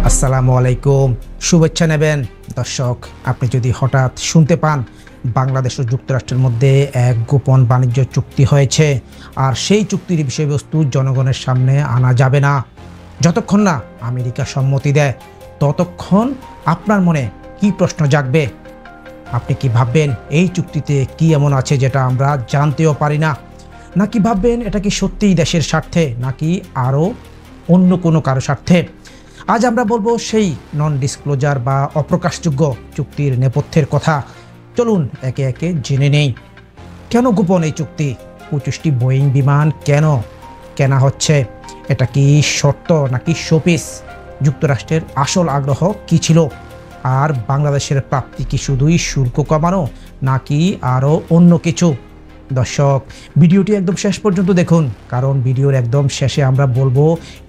আসসালামু আলাইকুম, শুভেচ্ছা নেবেন দর্শক। আপনি যদি হঠাৎ শুনতে পান বাংলাদেশ ও যুক্তরাষ্ট্রের মধ্যে এক গোপন বাণিজ্য চুক্তি হয়েছে, আর সেই চুক্তির বিষয়বস্তু জনগণের সামনে আনা যাবে না, যতক্ষণ না আমেরিকা সম্মতি দেয়, ততক্ষণ আপনার মনে কি প্রশ্ন জাগবে? আপনি কি ভাববেন এই চুক্তিতে কি এমন আছে যেটা আমরা জানতেও পারি না? নাকি ভাববেন এটা কি সত্যিই দেশের স্বার্থে, নাকি আরও অন্য কোনো কারো স্বার্থে? আজ আমরা বলবো সেই নন ডিসক্লোজার বা অপ্রকাশযোগ্য চুক্তির নেপথ্যের কথা। চলুন একে একে জেনে নেই। কেন গোপন এই চুক্তি? 25টি বোয়িং বিমান কেন কেনা হচ্ছে? এটা কি শর্ত নাকি শোপিস? যুক্তরাষ্ট্রের আসল আগ্রহ কি ছিল? আর বাংলাদেশের প্রাপ্তি কি শুধুই শুল্ক কমানো, নাকি আরও অন্য কিছু? দর্শক, ভিডিওটি একদম শেষ পর্যন্ত দেখুন, কারণ ভিডিওর একদম শেষে আমরা বলবো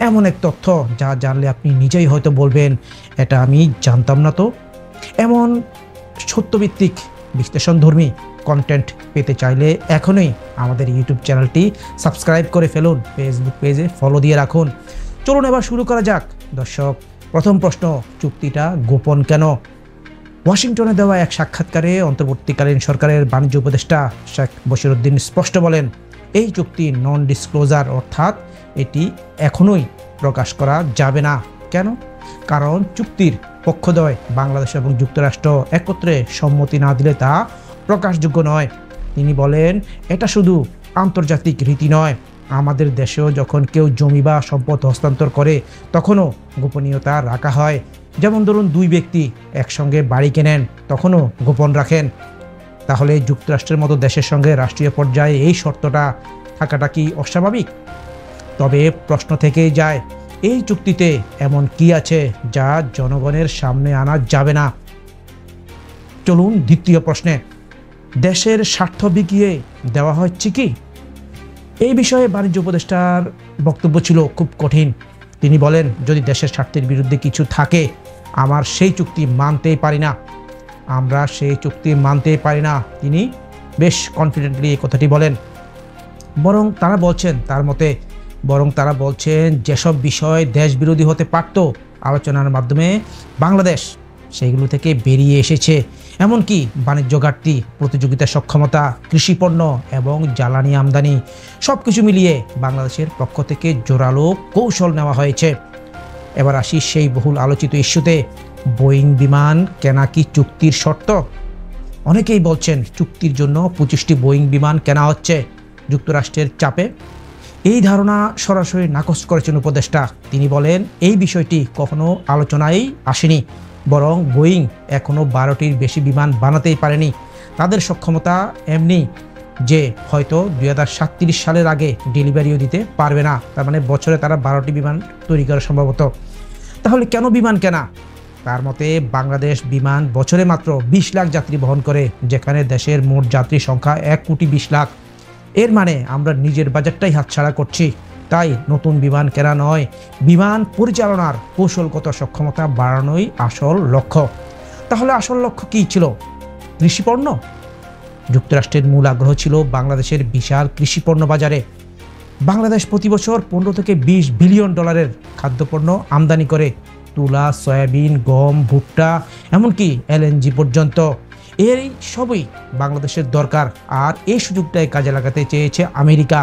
এমন এক তথ্য যা জানলে আপনি নিজেই হয়তো বলবেন, এটা আমি জানতাম না তো। এমন সত্যভিত্তিক বিশ্লেষণধর্মী কন্টেন্ট পেতে চাইলে এখনই আমাদের ইউটিউব চ্যানেলটি সাবস্ক্রাইব করে ফেলুন, ফেসবুক পেজে ফলো দিয়ে রাখুন। চলুন এবার শুরু করা যাক। দর্শক, প্রথম প্রশ্ন, চুক্তিটা গোপন কেন? ওয়াশিংটনে দেওয়া এক সাক্ষাৎকারে অন্তর্বর্তীকালীন সরকারের বাণিজ্য উপদেষ্টা শেখ বশিরউদ্দিন স্পষ্ট বলেন, এই চুক্তি নন ডিসক্লোজার, অর্থাৎ এটি এখনোই প্রকাশ করা যাবে না। কেন? কারণ চুক্তির পক্ষদ্বয় বাংলাদেশ এবং যুক্তরাষ্ট্র একত্রে সম্মতি না দিলে তা প্রকাশযোগ্য নয়। তিনি বলেন, এটা শুধু আন্তর্জাতিক রীতি নয়, আমাদের দেশেও যখন কেউ জমি বা সম্পদ হস্তান্তর করে তখনও গোপনীয়তা রাখা হয়। যেমন ধরুন, দুই ব্যক্তি একসঙ্গে বাড়ি কেনেন, তখনও গোপন রাখেন। তাহলে যুক্তরাষ্ট্রের মতো দেশের সঙ্গে রাষ্ট্রীয় পর্যায়ে এই শর্তটা থাকাটা কি অস্বাভাবিক? তবে প্রশ্ন থেকেই যায়, এই চুক্তিতে এমন কি আছে যা জনগণের সামনে আনা যাবে না? চলুন দ্বিতীয় প্রশ্নে, দেশের স্বার্থ বিকিয়ে দেওয়া হচ্ছে কি? এই বিষয়ে বাণিজ্য উপদেষ্টার বক্তব্য ছিল খুব কঠিন। তিনি বলেন, যদি দেশের স্বার্থের বিরুদ্ধে কিছু থাকে, আমার সেই চুক্তি মানতেই পারি না, আমরা সেই চুক্তি মানতেই পারি না। তিনি বেশ কনফিডেন্টলি এই কথাটি বলেন। বরং তারা বলছেন যেসব বিষয় দেশ বিরোধী হতে পারত, আলোচনার মাধ্যমে বাংলাদেশ সেগুলো থেকে বেরিয়ে এসেছে। এমনকি বাণিজ্য ঘাটতি, প্রতিযোগিতা সক্ষমতা, কৃষিপণ্য এবং জ্বালানি আমদানি সব কিছু মিলিয়ে বাংলাদেশের পক্ষ থেকে জোরালো কৌশল নেওয়া হয়েছে। এবার আসি সেই বহুল আলোচিত ইস্যুতে, বোয়িং বিমান কেনা কি চুক্তির শর্ত? অনেকেই বলছেন চুক্তির জন্য 25টি বোয়িং বিমান কেনা হচ্ছে যুক্তরাষ্ট্রের চাপে। এই ধারণা সরাসরি নাকচ করেছেন উপদেষ্টা। তিনি বলেন, এই বিষয়টি কখনো আলোচনায় আসেনি, বরং বোয়িং এখনও 12টির বেশি বিমান বানাতেই পারেনি। তাদের সক্ষমতা এমনি যে হয়তো 2037 সালের আগে ডেলিভারিও দিতে পারবে না। তার মানে বছরে তারা 12টি বিমান তৈরি করা সম্ভবত। তাহলে কেন বিমান কেনা? তার মতে, বাংলাদেশ বিমান বছরে মাত্র 20 লাখ যাত্রী বহন করে, যেখানে দেশের মোট যাত্রী সংখ্যা 1,20,00,000। এর মানে আমরা নিজের বাজেটটাই হাতছাড়া করছি। তাই নতুন বিমান কেনা নয়, বিমান পরিচালনার কৌশলগত সক্ষমতা বাড়ানোই আসল লক্ষ্য। তাহলে আসল লক্ষ্য কী ছিল? কৃষিপণ্য? যুক্তরাষ্ট্রের মূল আগ্রহ ছিল বাংলাদেশের বিশাল কৃষিপণ্য বাজারে। বাংলাদেশ প্রতি বছর 15 থেকে 20 বিলিয়ন ডলারের খাদ্যপণ্য আমদানি করে, তুলা, সয়াবিন, গম, ভুট্টা, এমনকি এলএনজি পর্যন্ত। এই সবই বাংলাদেশের দরকার, আর এই সুযোগটাই কাজে লাগাতে চেয়েছে আমেরিকা।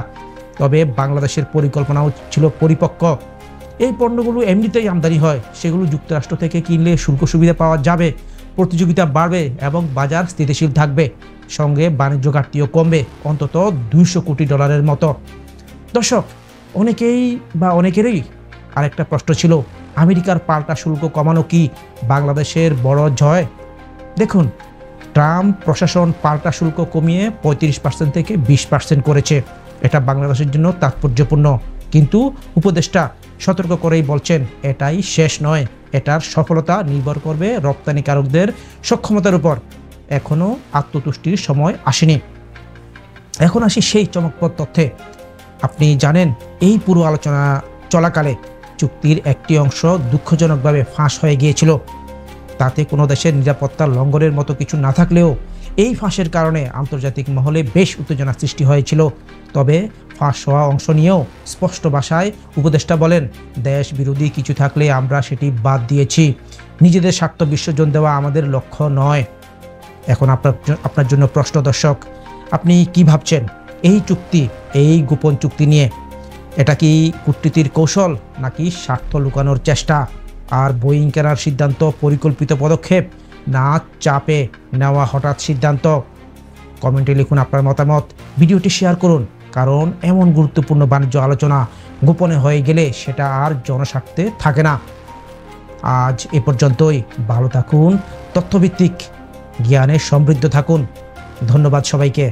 তবে বাংলাদেশের পরিকল্পনাও ছিল পরিপক্ক। এই পণ্যগুলো এমনিতেই আমদানি হয়, সেগুলো যুক্তরাষ্ট্র থেকে কিনলে শুল্ক সুবিধা পাওয়া যাবে, প্রতিযোগিতা বাড়বে এবং বাজার স্থিতিশীল থাকবে। সঙ্গে বাণিজ্য ঘাটতিও কমবে, অন্তত 200 কোটি ডলারের মতো। দর্শক, অনেকেরই আরেকটা প্রশ্ন ছিল, আমেরিকার পাল্টা শুল্ক কমানো কি বাংলাদেশের বড় জয়? দেখুন, ট্রাম্প প্রশাসন পাল্টা শুল্ক কমিয়ে 35% থেকে 20% করেছে। এটা বাংলাদেশের জন্য তাৎপর্যপূর্ণ, কিন্তু উপদেষ্টা সতর্ক করেই বলছেন, এটাই শেষ নয়, এটার সফলতা নির্ভর করবে রপ্তানিকারকদের সক্ষমতার উপর। এখনও আত্মতুষ্টির সময় আসেনি। এখন আসি সেই চমকপ্রদ তথ্যে। আপনি জানেন, এই পুরো আলোচনা চলাকালে চুক্তির একটি অংশ দুঃখজনকভাবে ফাঁস হয়ে গিয়েছিল। তাতে কোনো দেশের নিরাপত্তা লঙ্ঘনের মতো কিছু না থাকলেও এই ফাঁসের কারণে আন্তর্জাতিক মহলে বেশ উত্তেজনা সৃষ্টি হয়েছিল। তবে ফাঁস হওয়া অংশ নিয়েও স্পষ্ট ভাষায় উপদেষ্টা বলেন, দেশ বিরোধী কিছু থাকলে আমরা সেটি বাদ দিয়েছি। নিজেদের স্বার্থ বিসর্জন দেওয়া আমাদের লক্ষ্য নয়। এখন আপনার জন্য প্রশ্ন দর্শক, আপনি কি ভাবছেন এই চুক্তি, এই গোপন চুক্তি নিয়ে? এটা কি কূটনীতির কৌশল নাকি স্বার্থ লুকানোর চেষ্টা? আর বোয়িং কেনার সিদ্ধান্ত পরিকল্পিত পদক্ষেপ না চাপে নেওয়া হঠাৎ সিদ্ধান্ত? কমেন্টে লিখুন আপনার মতামত, ভিডিওটি শেয়ার করুন, কারণ এমন গুরুত্বপূর্ণ বাণিজ্য আলোচনা গোপনে হয়ে গেলে সেটা আর জনস্বার্থে থাকে না। আজ এ পর্যন্তই। ভালো থাকুন, তথ্যভিত্তিক জ্ঞানে সমৃদ্ধ থাকুন। ধন্যবাদ সবাইকে।